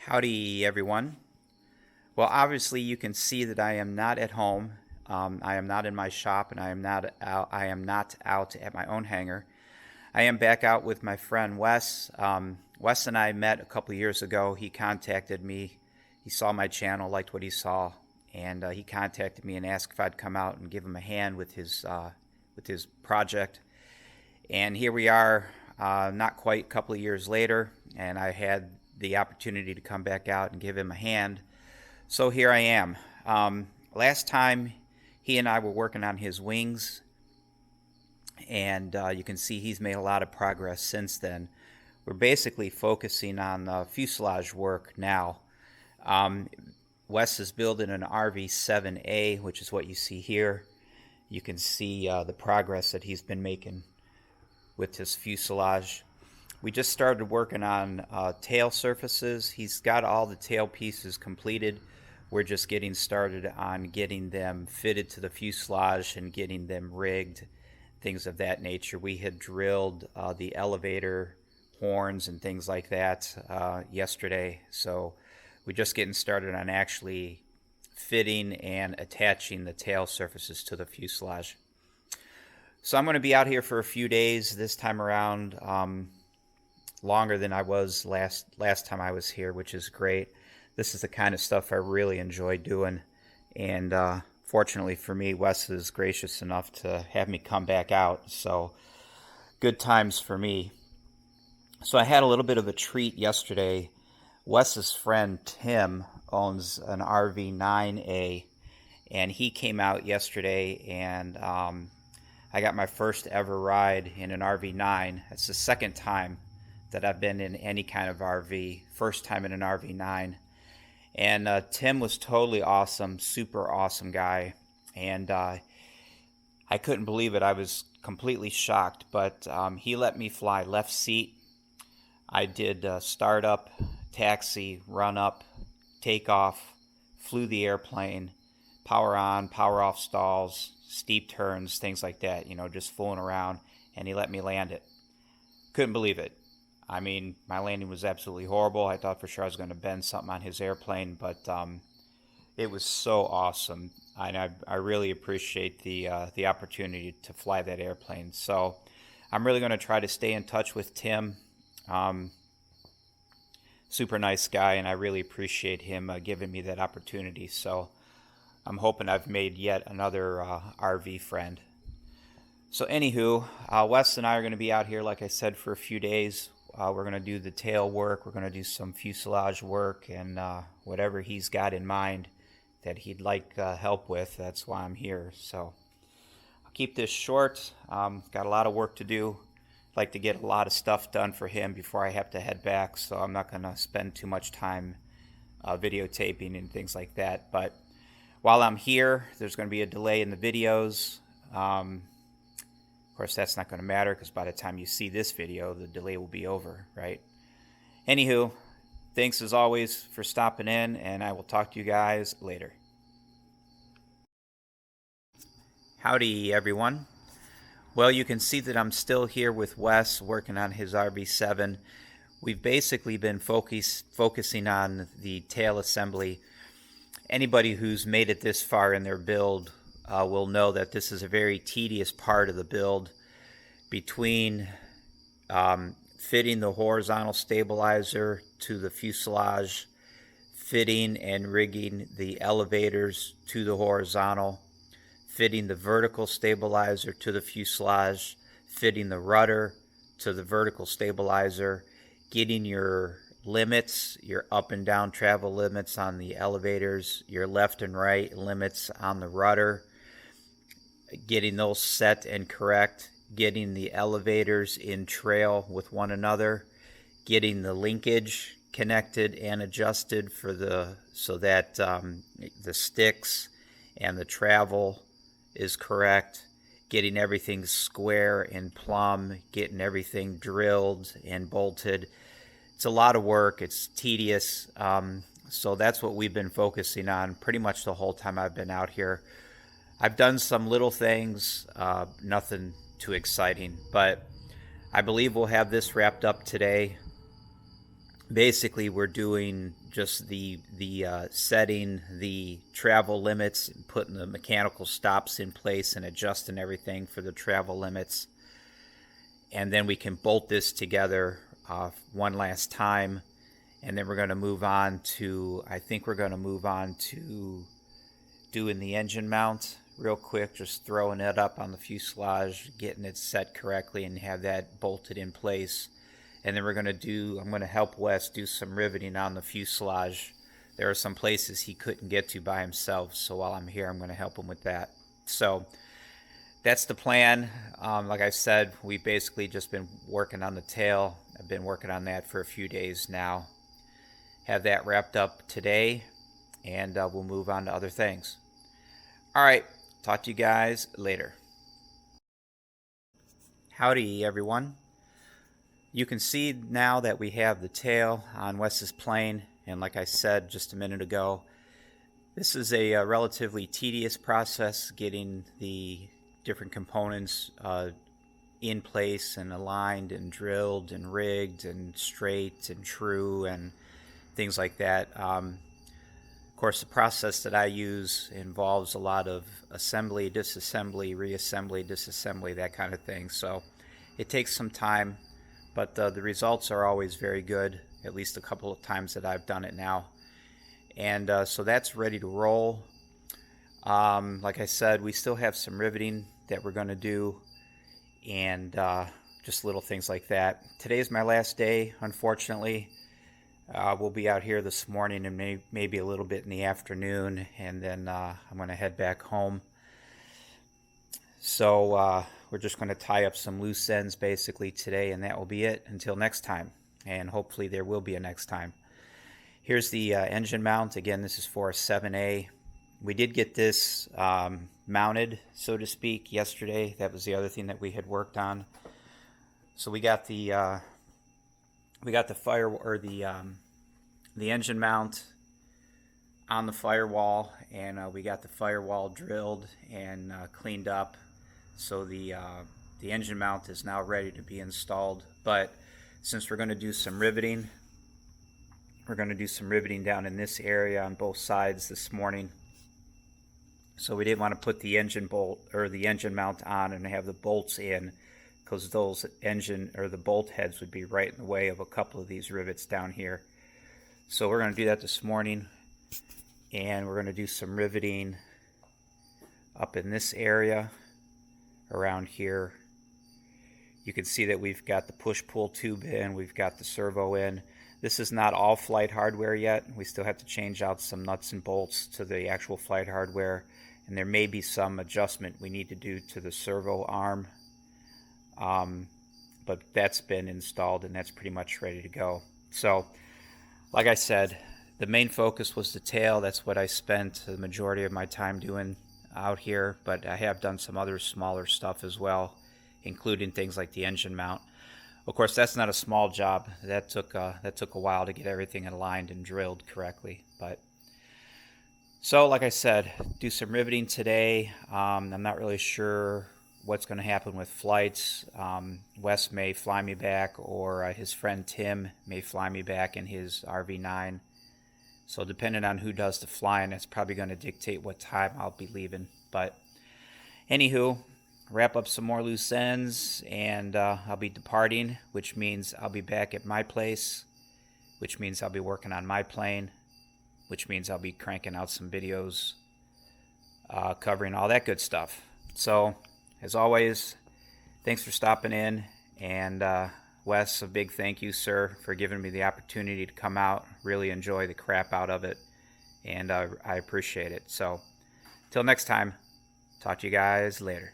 Howdy everyone. Well, obviously you can see that I am not at home. I am not in my shop, and I am not out at my own hangar. I am back out with my friend Wes. Wes and I met a couple of years ago. He contacted me. He saw my channel, liked what he saw, and he contacted me and asked if I'd come out and give him a hand with his project. And here we are, not quite a couple of years later, and I had the opportunity to come back out and give him a hand. So here I am. Last time he and I were working on his wings, and you can see he's made a lot of progress since then. We're basically focusing on fuselage work now. Wes is building an RV-7A, which is what you see here. You can see the progress that he's been making with his fuselage. We just started working on tail surfaces. He's got all the tail pieces completed. We're just getting started on getting them fitted to the fuselage and getting them rigged, things of that nature. We had drilled the elevator horns and things like that yesterday, so we're just getting started on actually fitting and attaching the tail surfaces to the fuselage. So I'm going to be out here for a few days this time around. Longer than I was last time I was here, which is great. This is the kind of stuff I really enjoy doing, and fortunately for me, Wes is gracious enough to have me come back out, so good times for me. So I had a little bit of a treat yesterday. Wes's friend Tim owns an RV-9A, and he came out yesterday, and I got my first ever ride in an RV-9. It's the second time that I've been in any kind of RV. First time in an RV-9. And Tim was totally awesome, super awesome guy. And I couldn't believe it. I was completely shocked, but he let me fly left seat. I did start up, taxi, run up, take off, flew the airplane, power on, power off stalls, steep turns, things like that, you know, just fooling around, and he let me land it. Couldn't believe it. I mean, my landing was absolutely horrible. I thought for sure I was going to bend something on his airplane, but it was so awesome. And I really appreciate the opportunity to fly that airplane. So I'm really going to try to stay in touch with Tim. Super nice guy, and I really appreciate him giving me that opportunity. So I'm hoping I've made yet another RV friend. So anywho, Wes and I are going to be out here, like I said, for a few days. We're going to do the tail work. We're going to do some fuselage work, and whatever he's got in mind that he'd like help with, that's why I'm here. So I'll keep this short. Got a lot of work to do. I'd like to get a lot of stuff done for him before I have to head back, so I'm not going to spend too much time videotaping and things like that. But while I'm here, there's going to be a delay in the videos. Of course, that's not going to matter because by the time you see this video, the delay will be over, right? Anywho, thanks as always for stopping in, and I will talk to you guys later. Howdy, everyone. Well, you can see that I'm still here with Wes working on his RV-7. We've basically been focusing on the tail assembly. Anybody who's made it this far in their build will know that this is a very tedious part of the build, between fitting the horizontal stabilizer to the fuselage, fitting and rigging the elevators to the horizontal, fitting the vertical stabilizer to the fuselage, fitting the rudder to the vertical stabilizer, getting your limits, your up and down travel limits on the elevators, your left and right limits on the rudder, getting those set and correct, getting the elevators in trail with one another, getting the linkage connected and adjusted so that the sticks and the travel is correct, getting everything square and plumb, getting everything drilled and bolted. It's a lot of work. It's tedious. So that's what we've been focusing on pretty much the whole time I've been out here. I've done some little things, nothing too exciting, but I believe we'll have this wrapped up today. basically we're doing just the setting the travel limits, putting the mechanical stops in place and adjusting everything for the travel limits. And then we can bolt this together one last time, and then we're going to move on to, I think we're going to move on to doing the engine mount real quick, just throwing it up on the fuselage, getting it set correctly, and have that bolted in place. And then I'm going to help Wes do some riveting on the fuselage. There are some places he couldn't get to by himself, so while I'm here, I'm going to help him with that. So that's the plan. Like I said, we've basically just been working on the tail. I've been working on that for a few days now. Have that wrapped up today, and we'll move on to other things. All right, talk to you guys later. Howdy, everyone. You can see now that we have the tail on Wes's plane, and like I said just a minute ago, this is a relatively tedious process, getting the different components in place and aligned and drilled and rigged and straight and true and things like that. Of course, the process that I use involves a lot of assembly, disassembly, reassembly, disassembly, that kind of thing. So it takes some time, but the results are always very good, at least a couple of times that I've done it now. And so that's ready to roll. Like I said, we still have some riveting that we're going to do, and just little things like that. Today's my last day, unfortunately. We'll be out here this morning and maybe a little bit in the afternoon, and then I'm going to head back home. So we're just going to tie up some loose ends basically today, and that will be it until next time. And hopefully there will be a next time. Here's the engine mount. Again, this is for a 7A. We did get this mounted, so to speak, yesterday. That was the other thing that we had worked on. So we got the engine mount on the firewall, and we got the firewall drilled and cleaned up. So the engine mount is now ready to be installed. But since we're going to do some riveting, down in this area on both sides this morning. So we didn't want to put the engine mount on and have the bolts in, because the bolt heads would be right in the way of a couple of these rivets down here. So we're going to do that this morning, and we're going to do some riveting up in this area around here. You can see that we've got the push-pull tube in, we've got the servo in. This is not all flight hardware yet. We still have to change out some nuts and bolts to the actual flight hardware, and there may be some adjustment we need to do to the servo arm. But that's been installed, and that's pretty much ready to go. So, like I said, the main focus was the tail. That's what I spent the majority of my time doing out here, but I have done some other smaller stuff as well, including things like the engine mount. Of course, that's not a small job. That took a while to get everything aligned and drilled correctly. But so, like I said, do some riveting today. I'm not really sure what's going to happen with flights. Wes may fly me back, or his friend Tim may fly me back in his RV9. So depending on who does the flying, that's probably going to dictate what time I'll be leaving. But anywho, wrap up some more loose ends, and I'll be departing, which means I'll be back at my place, which means I'll be working on my plane, which means I'll be cranking out some videos covering all that good stuff. So, as always, thanks for stopping in, and Wes, a big thank you, sir, for giving me the opportunity to come out. Really enjoy the crap out of it, and I appreciate it. So, till next time, talk to you guys later.